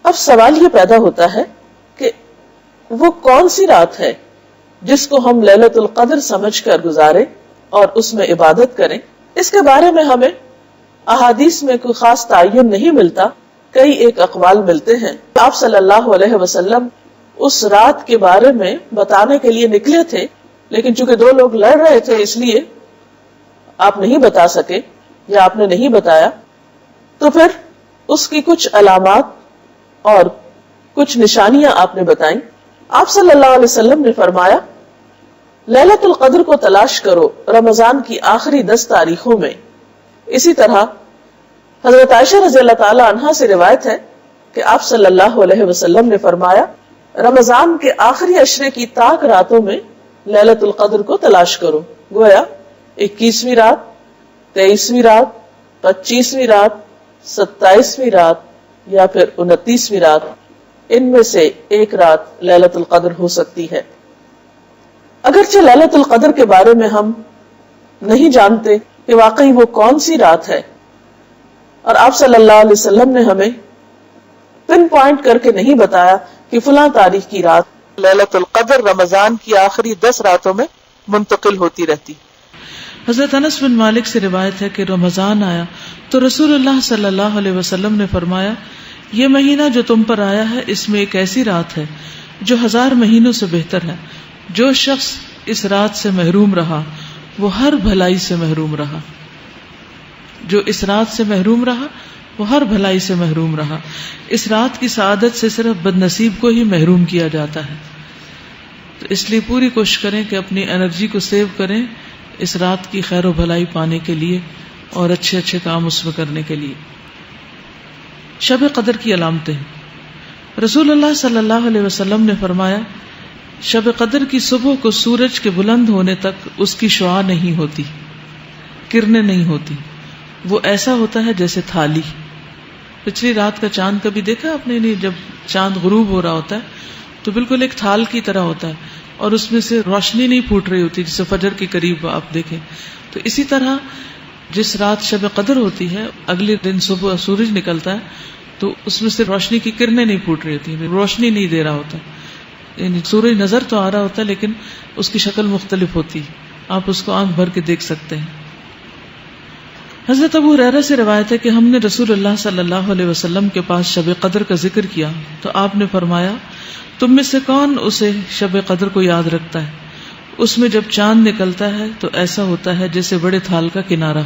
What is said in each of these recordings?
اب سوال یہ پیدا ہوتا ہے کہ وہ کون سی رات ہے جس کو ہم لیلۃ القدر سمجھ کر گزارے اور اس میں عبادت کریں. اس کے بارے میں ہمیں احادیث میں کوئی خاص تعین نہیں ملتا. کئی ایک اقوال ملتے ہیں. آپ صلی اللہ علیہ وسلم اس رات کے بارے میں بتانے کے لیے نکلے تھے، لیکن چونکہ دو لوگ لڑ رہے تھے اس لیے آپ نہیں بتا سکے یا آپ نے نہیں بتایا. تو پھر اس کی کچھ علامات اور کچھ نشانیاں آپ نے بتائیں. آپ صلی اللہ علیہ وسلم نے فرمایا لیلۃ القدر کو تلاش کرو رمضان کی آخری 10 تاریخوں میں. اسی طرح حضرت عائشہ رضی اللہ تعالی عنہا سے روایت ہے کہ آپ صلی اللہ علیہ وسلم نے فرمایا رمضان کے آخری عشرے کی طاق راتوں میں لیلۃ القدر کو تلاش کرو. گویا 21ویں رات، 23ویں رات، 25ویں رات، 27ویں رات یا پھر 29ویں رات، ان میں سے ایک رات لیلۃ القدر ہو سکتی ہے. اگرچہ لیلۃ القدر کے بارے میں ہم نہیں جانتے کہ واقعی وہ کون سی رات ہے، اور آپ صلی اللہ علیہ وسلم نے ہمیں پن پوائنٹ کر کے نہیں بتایا کہ فلاں تاریخ کی رات لیلۃ القدر رمضان کی آخری 10 راتوں میں منتقل ہوتی رہتی. حضرت انس بن مالک سے روایت ہے کہ رمضان آیا تو رسول اللہ صلی اللہ علیہ وسلم نے فرمایا یہ مہینہ جو تم پر آیا ہے اس میں ایک ایسی رات ہے جو 1000 مہینوں سے بہتر ہے. جو شخص اس رات سے محروم رہا وہ ہر بھلائی سے محروم رہا. جو اس رات سے محروم رہا وہ ہر بھلائی سے محروم رہا. اس رات کی سعادت سے صرف بد نصیب کو ہی محروم کیا جاتا ہے. تو اس لیے پوری کوشش کریں کہ اپنی انرجی کو سیو کریں اس رات کی خیر و بھلائی پانے کے لیے اور اچھے اچھے کام اس میں کرنے کے لیے. شب قدر کی علامتیں. رسول اللہ صلی اللہ علیہ وسلم نے فرمایا شب قدر کی صبح کو سورج کے بلند ہونے تک اس کی شعاع نہیں ہوتی، کرنیں نہیں ہوتی. وہ ایسا ہوتا ہے جیسے تھالی. پچھلی رات کا چاند کبھی دیکھا آپ نے؟ نہیں. جب چاند غروب ہو رہا ہوتا ہے تو بالکل ایک تھال کی طرح ہوتا ہے اور اس میں سے روشنی نہیں پھوٹ رہی ہوتی جسے فجر کے قریب آپ دیکھیں. تو اسی طرح جس رات شب قدر ہوتی ہے اگلے دن صبح سورج نکلتا ہے تو اس میں سے روشنی کی کرنیں نہیں پھوٹ رہی ہوتی، روشنی نہیں دے رہا ہوتا. یعنی سورج نظر تو آ رہا ہوتا ہے لیکن اس کی شکل مختلف ہوتی، آپ اس کو آنکھ بھر کے دیکھ سکتے ہیں. حضرت ابو ہریرہ سے روایت ہے کہ ہم نے رسول اللہ صلی اللہ علیہ وسلم کے پاس شب قدر کا ذکر کیا تو آپ نے فرمایا تم میں سے کون اسے شب قدر کو یاد رکھتا ہے؟ اس میں جب چاند نکلتا ہے تو ایسا ہوتا ہے جیسے بڑے تھال کا کنارہ.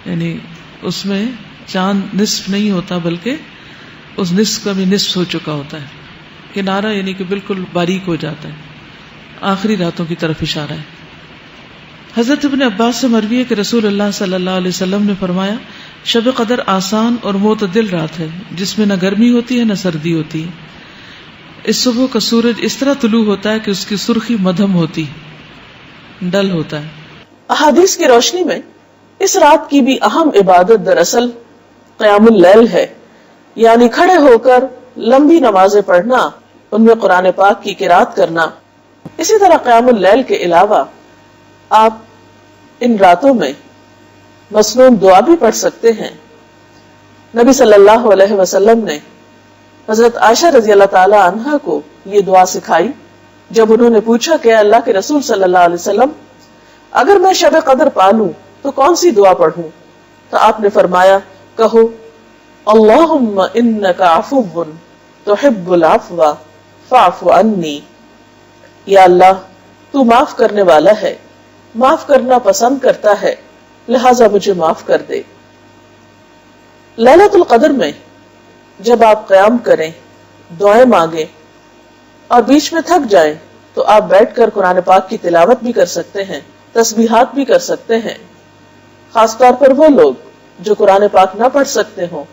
یعنی اس میں چاند نصف نہیں ہوتا بلکہ اس نصف کا بھی نصف ہو چکا ہوتا ہے. کنارہ یعنی کہ بالکل باریک ہو جاتا ہے. آخری راتوں کی طرف اشارہ ہے. حضرت ابن عباس سے مروی ہے کہ رسول اللہ صلی اللہ علیہ وسلم نے فرمایا شب قدر آسان اور معتدل رات ہے جس میں نہ گرمی ہوتی ہے نہ سردی ہوتی ہے. اس صبح کا سورج اس طرح طلوع ہوتا ہے کہ اس کی سرخی مدھم ہوتی، ڈل ہوتا ہے. احادیث کی روشنی میں اس رات کی بھی اہم عبادت دراصل قیام اللیل ہے، یعنی کھڑے ہو کر لمبی نمازیں پڑھنا، ان میں قرآن پاک کی قرات کرنا. اسی طرح قیام اللیل کے علاوہ آپ ان راتوں میں مسنون دعا بھی پڑھ سکتے ہیں. نبی صلی اللہ علیہ وسلم نے حضرت عائشہ رضی اللہ تعالی عنہا کو یہ دعا سکھائی جب انہوں نے پوچھا کہ اللہ کے رسول صلی اللہ علیہ وسلم اگر میں شب قدر پالوں تو کون سی دعا پڑھوں؟ تو آپ نے فرمایا کہو اللہم انک عفو تحب العفو فاعف عنی. یا اللہ تو معاف کرنے والا ہے، معاف کرنا پسند کرتا ہے، لہذا مجھے معاف کر دے. لیلۃ القدر میں جب آپ قیام کریں، دعائیں مانگیں اور بیچ میں تھک جائیں تو آپ بیٹھ کر قرآن پاک کی تلاوت بھی کر سکتے ہیں، تسبیحات بھی کر سکتے ہیں. خاص طور پر وہ لوگ جو قرآن پاک نہ پڑھ سکتے ہوں،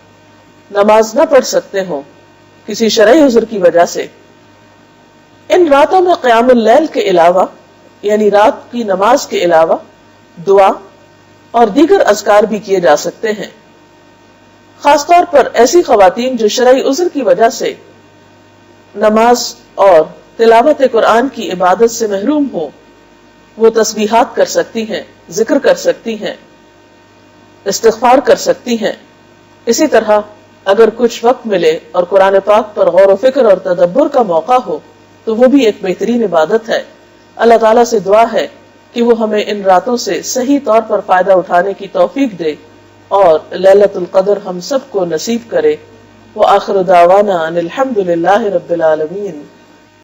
نماز نہ پڑھ سکتے ہوں کسی شرعی عذر کی وجہ سے، ان راتوں میں قیام اللیل کے علاوہ یعنی رات کی نماز کے علاوہ دعا اور دیگر اذکار بھی کیے جا سکتے ہیں. خاص طور پر ایسی خواتین جو شرعی عذر کی وجہ سے نماز اور تلاوت قرآن کی عبادت سے محروم ہو، وہ تسبیحات کر سکتی ہیں، ذکر کر سکتی ہیں، استغفار کر سکتی ہیں. اسی طرح اگر کچھ وقت ملے اور قرآن پاک پر غور و فکر اور تدبر کا موقع ہو تو وہ بھی ایک بہترین عبادت ہے. اللہ تعالیٰ سے دعا ہے کہ وہ ہمیں ان راتوں سے صحیح طور پر فائدہ اٹھانے کی توفیق دے اور لیلۃ القدر ہم سب کو نصیب کرے. وآخر دعوانا ان الحمد للہ رب العالمین.